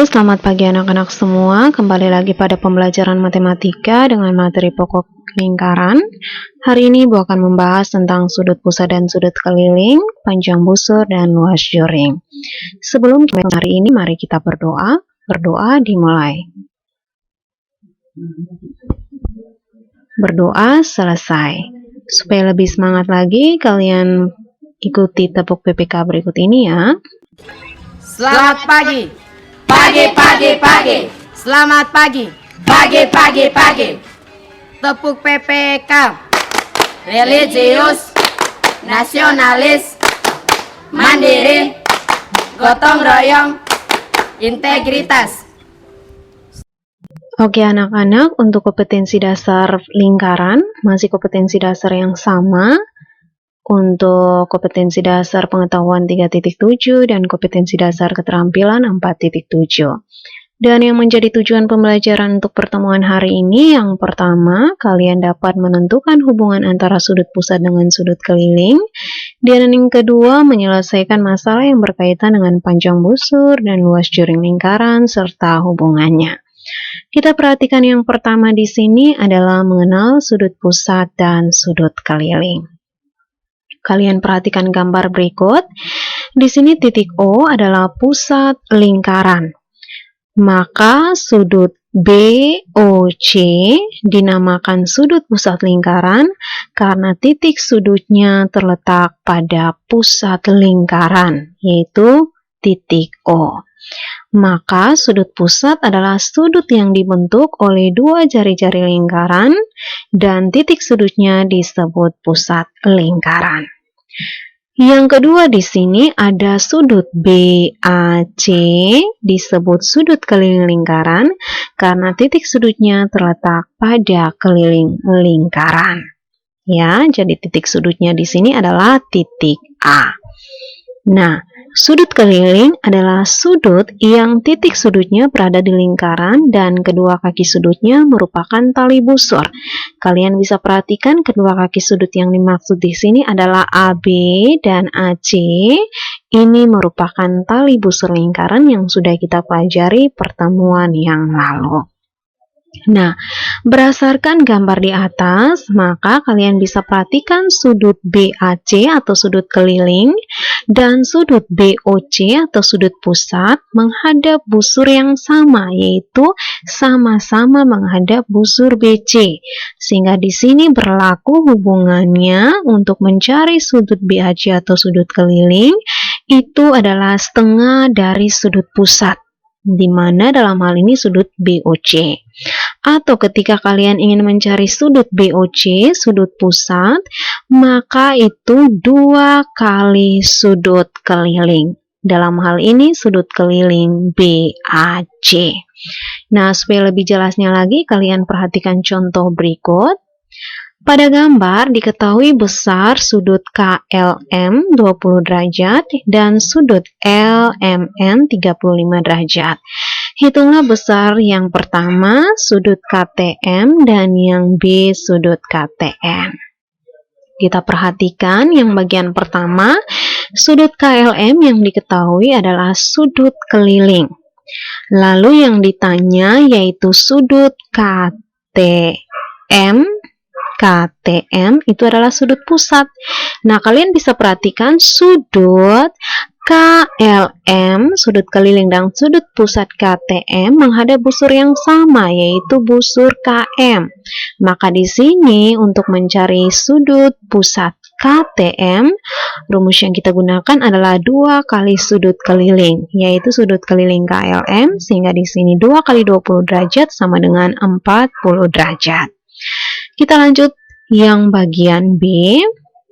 Selamat pagi anak-anak semua. Kembali lagi pada pembelajaran matematika dengan materi pokok lingkaran. Hari ini Ibu akan membahas tentang sudut pusat dan sudut keliling, panjang busur, dan luas juring. Sebelum hari ini, mari kita berdoa. Berdoa dimulai. Berdoa selesai. Supaya lebih semangat lagi, kalian ikuti tepuk PPK berikut ini ya. Selamat pagi. Pagi. Selamat pagi. Pagi. Tepuk PPK. Religius, nasionalis, mandiri, gotong royong, integritas. Oke anak-anak, untuk kompetensi dasar lingkaran, masih kompetensi dasar yang sama. Untuk kompetensi dasar pengetahuan 3.7 dan kompetensi dasar keterampilan 4.7. Dan yang menjadi tujuan pembelajaran untuk pertemuan hari ini, yang pertama, kalian dapat menentukan hubungan antara sudut pusat dengan sudut keliling. Dan yang kedua, menyelesaikan masalah yang berkaitan dengan panjang busur dan luas juring lingkaran serta hubungannya. Kita perhatikan yang pertama di sini adalah mengenal sudut pusat dan sudut keliling. Kalian perhatikan gambar berikut. Di sini titik O adalah pusat lingkaran. Maka sudut BOC dinamakan sudut pusat lingkaran karena titik sudutnya terletak pada pusat lingkaran, yaitu titik O. Maka sudut pusat adalah sudut yang dibentuk oleh dua jari-jari lingkaran dan titik sudutnya disebut pusat lingkaran. Yang kedua di sini ada sudut BAC disebut sudut keliling lingkaran karena titik sudutnya terletak pada keliling lingkaran. Ya, jadi titik sudutnya di sini adalah titik A. Nah, sudut keliling adalah sudut yang titik sudutnya berada di lingkaran dan kedua kaki sudutnya merupakan tali busur. Kalian bisa perhatikan kedua kaki sudut yang dimaksud di sini adalah AB dan AC. Ini merupakan tali busur lingkaran yang sudah kita pelajari pertemuan yang lalu. Nah, berdasarkan gambar di atas, maka kalian bisa perhatikan sudut BAC atau sudut keliling dan sudut BOC atau sudut pusat menghadap busur yang sama, yaitu sama-sama menghadap busur BC. Sehingga di sini berlaku hubungannya untuk mencari sudut BAC atau sudut keliling, itu adalah setengah dari sudut pusat, di mana dalam hal ini sudut BOC. Atau ketika kalian ingin mencari sudut BOC, sudut pusat, maka itu 2 kali sudut keliling. Dalam hal ini sudut keliling BAC. Nah, supaya lebih jelasnya lagi, kalian perhatikan contoh berikut. Pada gambar diketahui besar sudut KLM 20 derajat dan sudut LMN 35 derajat. Hitunglah besar yang pertama sudut KTM dan yang B sudut KTM. Kita perhatikan yang bagian pertama, sudut KLM yang diketahui adalah sudut keliling. Lalu yang ditanya yaitu sudut KTM itu adalah sudut pusat. Nah, kalian bisa perhatikan sudut KLM, sudut keliling dan sudut pusat KTM menghadap busur yang sama, yaitu busur KM. Maka di sini untuk mencari sudut pusat KTM, rumus yang kita gunakan adalah 2 kali sudut keliling, yaitu sudut keliling KLM, sehingga di sini 2 kali 20 derajat sama dengan 40 derajat. Kita lanjut yang bagian B.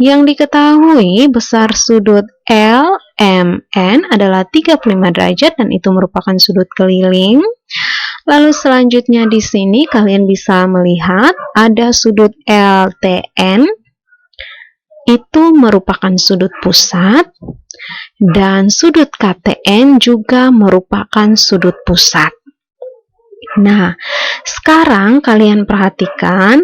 Yang diketahui besar sudut LMN adalah 35 derajat dan itu merupakan sudut keliling. Lalu selanjutnya di sini kalian bisa melihat ada sudut LTN. Itu merupakan sudut pusat dan sudut KTN juga merupakan sudut pusat. Nah, sekarang kalian perhatikan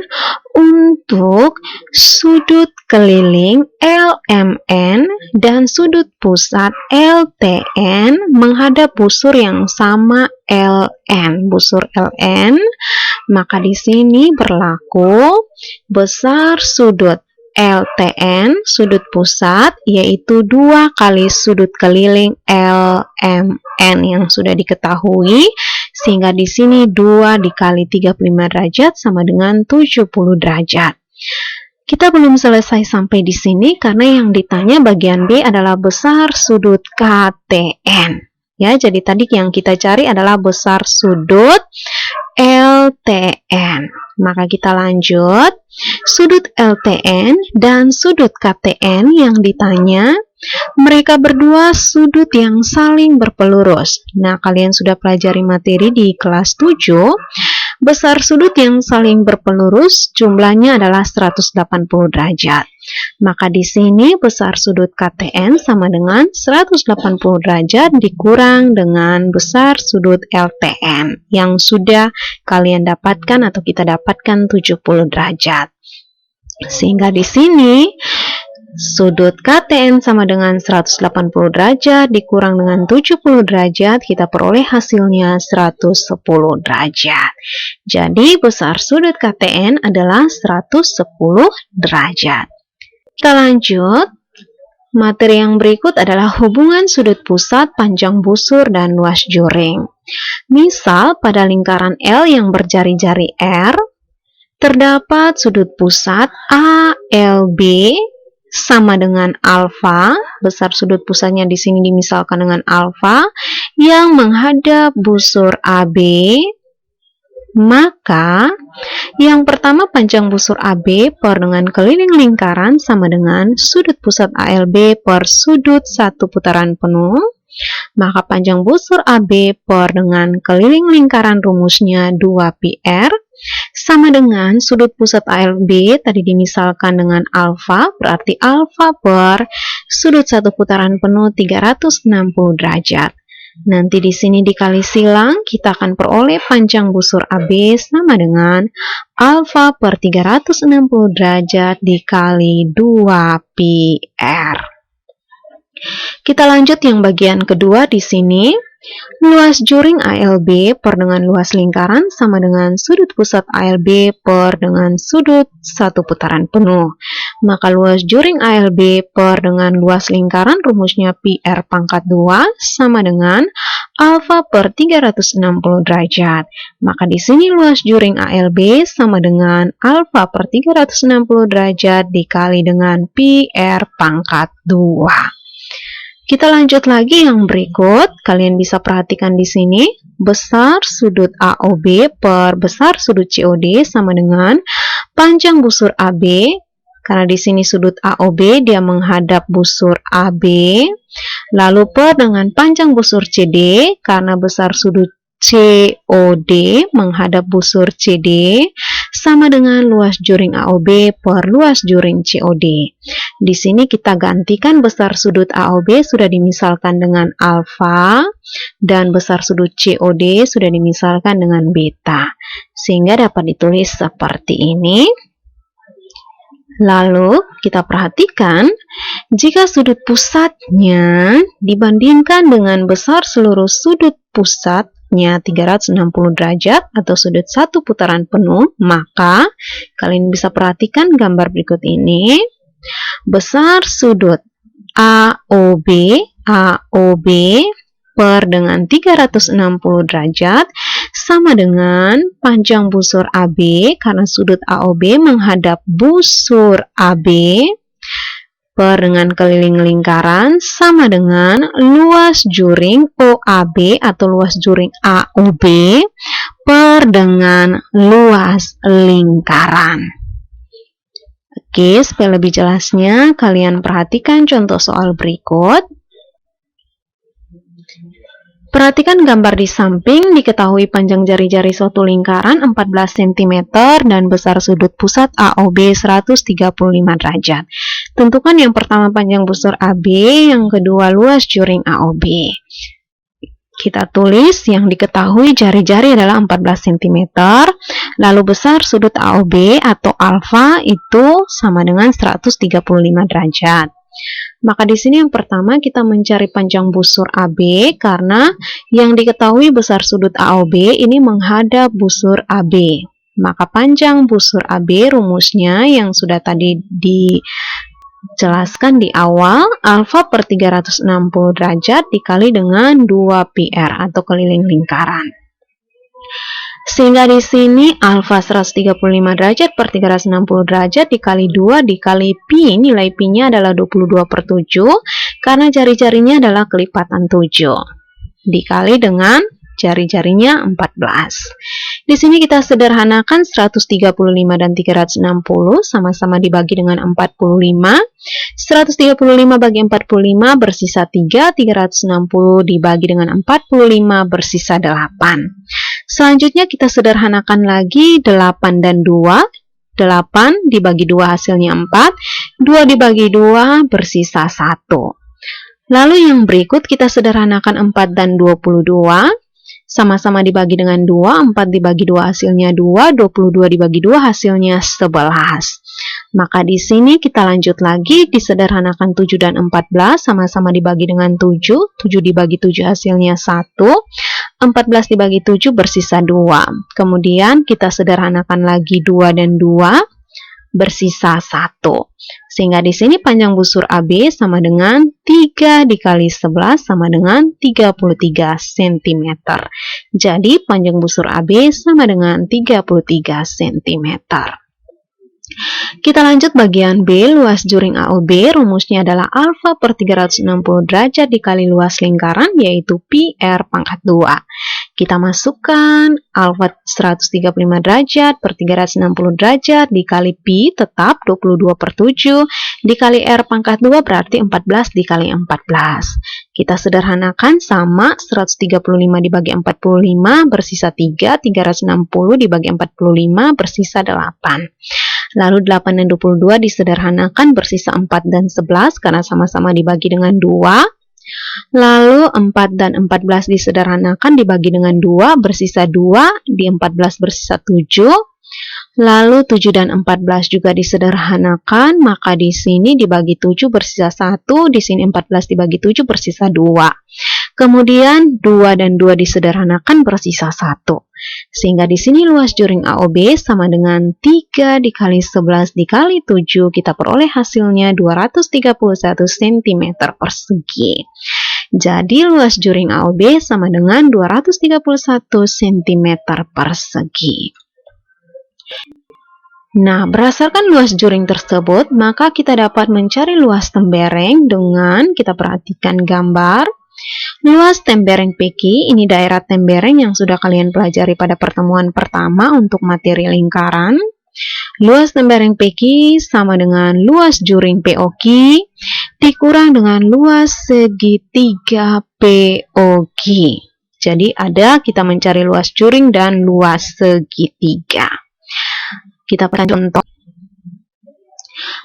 untuk sudut keliling LMN dan sudut pusat LTN menghadap busur yang sama LN. Busur LN, maka di sini berlaku besar sudut LTN, sudut pusat, yaitu 2 kali sudut keliling LMN yang sudah diketahui, sehingga di sini 2 dikali 35 derajat sama dengan 70 derajat. Kita belum selesai sampai di sini karena yang ditanya bagian B adalah besar sudut KTN. Ya, jadi tadi yang kita cari adalah besar sudut LTN. Maka kita lanjut. Sudut LTN dan sudut KTN yang ditanya, mereka berdua sudut yang saling berpelurus. Nah, kalian sudah pelajari materi di kelas 7. Besar sudut yang saling berpelurus jumlahnya adalah 180 derajat. Maka di sini besar sudut KTN sama dengan 180 derajat dikurang dengan besar sudut LTN yang sudah kalian dapatkan atau kita dapatkan 70 derajat. Sehingga di sini sudut KTN sama dengan 180 derajat dikurang dengan 70 derajat, kita peroleh hasilnya 110 derajat. Jadi besar sudut KTN adalah 110 derajat. Kita lanjut. Materi yang berikut adalah hubungan sudut pusat, panjang busur, dan luas juring. Misal pada lingkaran L yang berjari-jari R, terdapat sudut pusat ALB sama dengan alfa, besar sudut pusatnya di sini dimisalkan dengan alfa, yang menghadap busur AB, maka yang pertama panjang busur AB per dengan keliling lingkaran sama dengan sudut pusat ALB per sudut 1 putaran penuh. Maka panjang busur AB per dengan keliling lingkaran rumusnya 2πr sama dengan sudut pusat ALB tadi dimisalkan dengan alfa, berarti alfa per sudut 1 putaran penuh 360 derajat. Nanti di sini dikali silang, kita akan peroleh panjang busur AB sama dengan alfa per 360 derajat dikali 2πr. Kita lanjut yang bagian kedua di sini. Luas juring ALB per dengan luas lingkaran sama dengan sudut pusat ALB per dengan sudut 1 putaran penuh. Maka luas juring ALB per dengan luas lingkaran rumusnya πr pangkat 2 sama dengan alfa per 360 derajat. Maka di sini luas juring ALB sama dengan alfa per 360 derajat dikali dengan πr pangkat 2. Kita lanjut lagi yang berikut. Kalian bisa perhatikan di sini. Besar sudut AOB per besar sudut COD sama dengan panjang busur AB. Karena di sini sudut AOB dia menghadap busur AB. Lalu per dengan panjang busur CD karena besar sudut COD menghadap busur CD sama dengan luas juring AOB per luas juring COD. Di sini kita gantikan besar sudut AOB sudah dimisalkan dengan alfa dan besar sudut COD sudah dimisalkan dengan beta. Sehingga dapat ditulis seperti ini. Lalu kita perhatikan jika sudut pusatnya dibandingkan dengan besar seluruh sudut pusatnya 360 derajat atau sudut 1 putaran penuh, maka kalian bisa perhatikan gambar berikut ini. Besar sudut AOB per dengan 360 derajat sama dengan panjang busur AB karena sudut AOB menghadap busur AB per dengan keliling lingkaran sama dengan luas juring OAB atau luas juring AOB per dengan luas lingkaran. Oke, supaya lebih jelasnya kalian perhatikan contoh soal berikut. Perhatikan gambar di samping, diketahui panjang jari-jari suatu lingkaran 14 cm dan besar sudut pusat AOB 135 derajat. Tentukan yang pertama panjang busur AB, yang kedua luas juring AOB. Kita tulis yang diketahui jari-jari adalah 14 cm, lalu besar sudut AOB atau alfa itu sama dengan 135 derajat. Maka di sini yang pertama kita mencari panjang busur AB karena yang diketahui besar sudut AOB ini menghadap busur AB. Maka panjang busur AB rumusnya yang sudah tadi dijelaskan di awal, alfa per 360 derajat dikali dengan 2πr atau keliling lingkaran. Sehingga di sini alfa 135 derajat per 360 derajat dikali 2 dikali pi, nilai pi-nya adalah 22/7 karena jari-jarinya adalah kelipatan 7. Dikali dengan jari-jarinya 14. Di sini kita sederhanakan 135 dan 360 sama-sama dibagi dengan 45. 135 bagi 45 bersisa 3, 360 dibagi dengan 45 bersisa 8. Selanjutnya kita sederhanakan lagi 8 dan 2. 8 dibagi 2 hasilnya 4. 2 dibagi 2 bersisa 1. Lalu yang berikut kita sederhanakan 4 dan 22. Sama-sama dibagi dengan 2, 4 dibagi 2 hasilnya 2, 22 dibagi 2 hasilnya 11. Maka di sini kita lanjut lagi, disederhanakan 7 dan 14, sama-sama dibagi dengan 7, 7 dibagi 7 hasilnya 1, 14 dibagi 7 bersisa 2. Kemudian kita sederhanakan lagi 2 dan 2, bersisa 1. Sehingga di sini panjang busur AB sama dengan 3 dikali 11 sama dengan 33 cm. Jadi panjang busur AB sama dengan 33 cm. Kita lanjut bagian B, luas juring AOB, rumusnya adalah alfa per 360 derajat dikali luas lingkaran, yaitu pi R pangkat 2. Kita masukkan alfa 135 derajat per 360 derajat dikali pi tetap 22/7 dikali R pangkat 2 berarti 14 dikali 14. Kita sederhanakan sama 135 dibagi 45 bersisa 3, 360 dibagi 45 bersisa 8. Lalu 8 dan 22 disederhanakan bersisa 4 dan 11 karena sama-sama dibagi dengan 2. Lalu 4 dan 14 disederhanakan dibagi dengan 2 bersisa 2, di 14 bersisa 7. Lalu 7 dan 14 juga disederhanakan, maka di sini dibagi 7 bersisa 1, di sini 14 dibagi 7 bersisa 2. Kemudian 2 dan 2 disederhanakan bersisa 1. Sehingga di sini luas juring AOB sama dengan 3 dikali 11 dikali 7, kita peroleh hasilnya 231 cm persegi. Jadi luas juring AOB sama dengan 231 cm persegi. Nah, berdasarkan luas juring tersebut, maka kita dapat mencari luas tembereng dengan kita perhatikan gambar. Luas tembereng PQ, ini daerah tembereng yang sudah kalian pelajari pada pertemuan pertama untuk materi lingkaran. Luas tembereng PQ sama dengan luas juring POQ dikurang dengan luas segitiga POQ. Jadi ada kita mencari luas juring dan luas segitiga. Kita perhatikan contoh.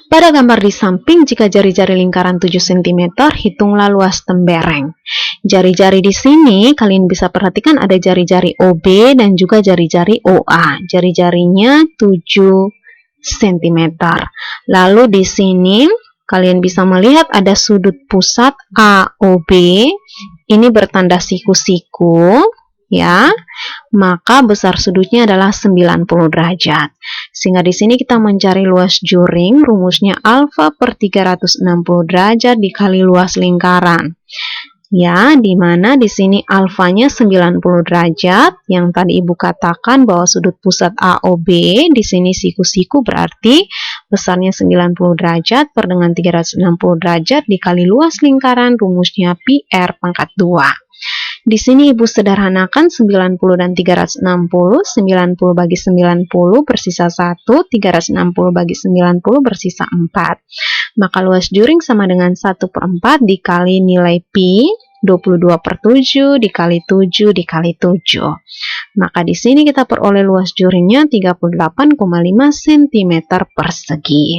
Pada gambar di samping, jika jari-jari lingkaran 7 cm, hitunglah luas tembereng. Jari-jari di sini, kalian bisa perhatikan ada jari-jari OB dan juga jari-jari OA. Jari-jarinya 7 cm. Lalu di sini, kalian bisa melihat ada sudut pusat AOB. Ini bertanda siku-siku, ya. Maka besar sudutnya adalah 90 derajat. Sehingga di sini kita mencari luas juring, rumusnya alfa per 360 derajat dikali luas lingkaran. Ya, di mana di sini alfanya 90 derajat, yang tadi Ibu katakan bahwa sudut pusat AOB, di sini siku-siku berarti besarnya 90 derajat per dengan 360 derajat dikali luas lingkaran, rumusnya pi R pangkat 2. Di sini Ibu sederhanakan 90 dan 360, 90 bagi 90 bersisa 1, 360 bagi 90 bersisa 4. Maka luas juring sama dengan 1/4 dikali nilai pi, 22/7 dikali 7 dikali 7. Maka di sini kita peroleh luas juringnya 38,5 cm persegi.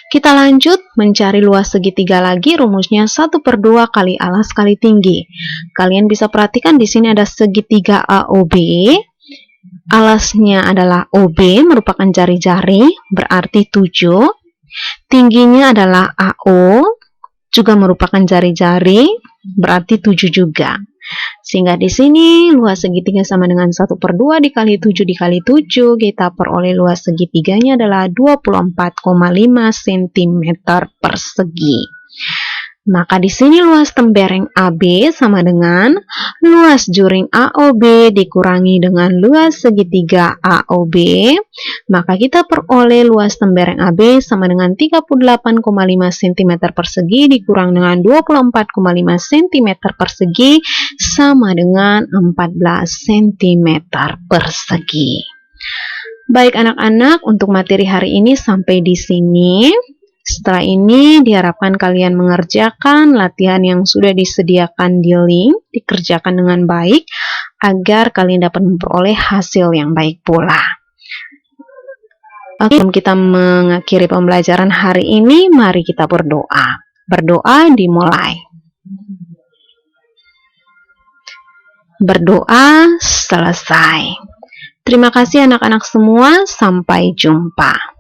Kita lanjut mencari luas segitiga lagi, rumusnya 1/2 kali alas kali tinggi. Kalian bisa perhatikan di sini ada segitiga AOB. Alasnya adalah OB, merupakan jari-jari, berarti 7. Tingginya adalah AO, juga merupakan jari-jari, berarti 7 juga. Sehingga di sini luas segitiga sama dengan 1/2 dikali 7 dikali 7, kita peroleh luas segitiganya adalah 24,5 cm persegi. Maka di sini luas tembereng AB sama dengan luas juring AOB dikurangi dengan luas segitiga AOB. Maka kita peroleh luas tembereng AB sama dengan 38,5 cm persegi dikurang dengan 24,5 cm persegi sama dengan 14 cm persegi. Baik anak-anak, untuk materi hari ini sampai di sini. Setelah ini diharapkan kalian mengerjakan latihan yang sudah disediakan di link, dikerjakan dengan baik agar kalian dapat memperoleh hasil yang baik pula. Oke, sebelum kita mengakhiri pembelajaran hari ini, mari kita berdoa. Berdoa dimulai. Berdoa selesai. Terima kasih anak-anak semua, sampai jumpa.